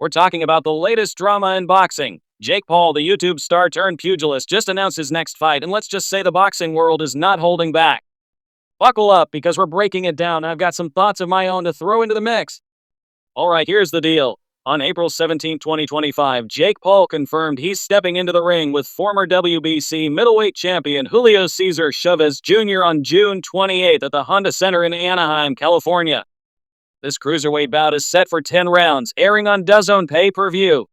we're talking about the latest drama in boxing. Jake Paul, the YouTube star turned pugilist, just announced his next fight, and let's just say the boxing world is not holding back. Buckle up, because we're breaking it down, and I've got some thoughts of my own to throw into the mix. Alright, here's the deal. On April 17, 2025, Jake Paul confirmed he's stepping into the ring with former WBC middleweight champion Julio Cesar Chavez Jr. on June 28 at the Honda Center in Anaheim, California. This cruiserweight bout is set for 10 rounds, airing on DAZN pay-per-view.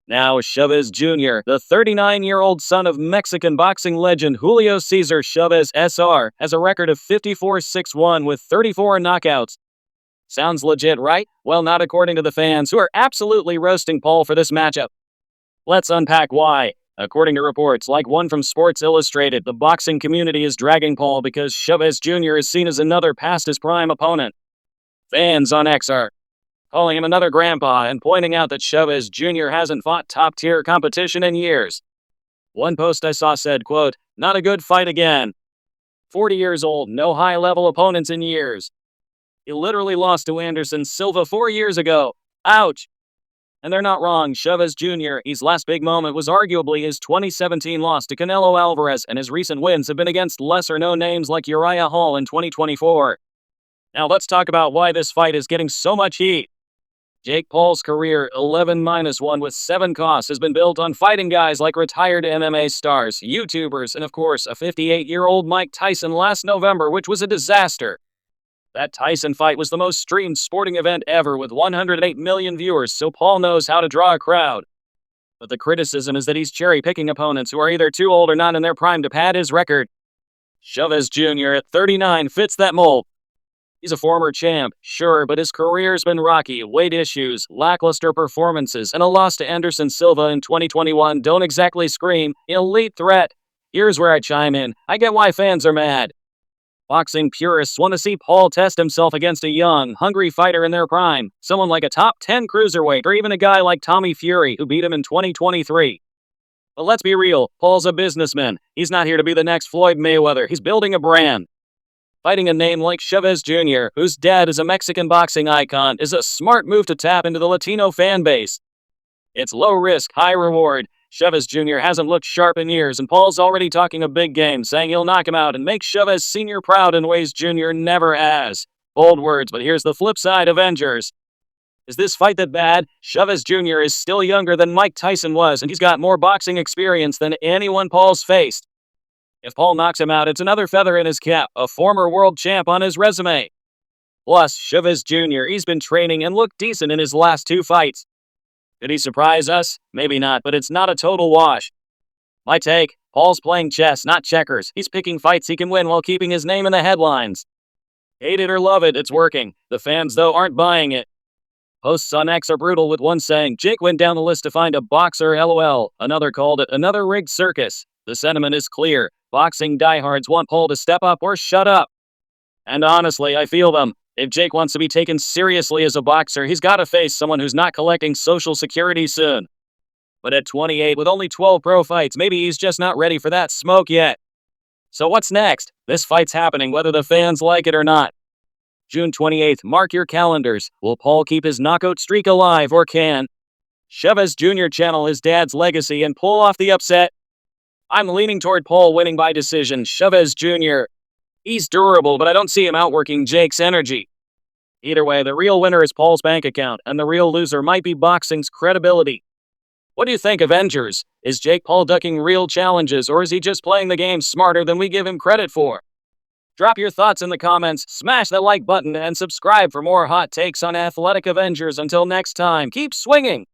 Now, Chavez Jr., the 39-year-old son of Mexican boxing legend Julio Cesar Chavez Sr., has a record of 54-6-1 with 34 knockouts. Sounds legit, right? Well, not according to the fans, who are absolutely roasting Paul for this matchup. Let's unpack why. According to reports like one from Sports Illustrated, the boxing community is dragging Paul because Chavez Jr. is seen as another past his prime opponent. Fans on X are calling him another grandpa and pointing out that Chavez Jr. hasn't fought top-tier competition in years. One post I saw said, quote, "Not a good fight again. 40 years old, no high-level opponents in years. He literally lost to Anderson Silva 4 years ago. Ouch." And they're not wrong. Chavez Jr., his last big moment was arguably his 2017 loss to Canelo Alvarez, and his recent wins have been against lesser-known names like Uriah Hall in 2024. Now let's talk about why this fight is getting so much heat. Jake Paul's career, 11-1 with 7 costs, has been built on fighting guys like retired MMA stars, YouTubers, and of course, a 58-year-old Mike Tyson last November, which was a disaster. That Tyson fight was the most streamed sporting event ever with 108 million viewers, so Paul knows how to draw a crowd. But the criticism is that he's cherry-picking opponents who are either too old or not in their prime to pad his record. Chavez Jr. at 39 fits that mold. He's a former champ, sure, but his career's been rocky. Weight issues, lackluster performances, and a loss to Anderson Silva in 2021 don't exactly scream elite threat. Here's where I chime in. I get why fans are mad. Boxing purists want to see Paul test himself against a young, hungry fighter in their prime, someone like a top 10 cruiserweight or even a guy like Tommy Fury who beat him in 2023. But let's be real, Paul's a businessman. He's not here to be the next Floyd Mayweather. He's building a brand. Fighting a name like Chavez Jr., whose dad is a Mexican boxing icon, is a smart move to tap into the Latino fan base. It's low risk, high reward. Chavez Jr. hasn't looked sharp in years, and Paul's already talking a big game, saying he'll knock him out and make Chavez Sr. proud in ways Jr. never has. Bold words, but here's the flip side, Avengers. Is this fight that bad? Chavez Jr. is still younger than Mike Tyson was, and he's got more boxing experience than anyone Paul's faced. If Paul knocks him out, it's another feather in his cap, a former world champ on his resume. Plus, Chavez Jr., he's been training and looked decent in his last 2 fights. Did he surprise us? Maybe not, but it's not a total wash. My take, Paul's playing chess, not checkers. He's picking fights he can win while keeping his name in the headlines. Hate it or love it, it's working. The fans, though, aren't buying it. Posts on X are brutal, with one saying, "Jake went down the list to find a boxer, LOL." Another called it another rigged circus. The sentiment is clear. Boxing diehards want Paul to step up or shut up. And honestly, I feel them. If Jake wants to be taken seriously as a boxer, he's got to face someone who's not collecting Social Security soon. But at 28, with only 12 pro fights, maybe he's just not ready for that smoke yet. So what's next? This fight's happening whether the fans like it or not. June 28th, mark your calendars. Will Paul keep his knockout streak alive, or can Chavez Jr. channel his dad's legacy and pull off the upset? I'm leaning toward Paul winning by decision. Chavez Jr. He's durable, but I don't see him outworking Jake's energy. Either way, the real winner is Paul's bank account, and the real loser might be boxing's credibility. What do you think, Avengers? Is Jake Paul ducking real challenges, or is he just playing the game smarter than we give him credit for? Drop your thoughts in the comments, smash that like button, and subscribe for more hot takes on Athletic Avengers. Until next time, keep swinging!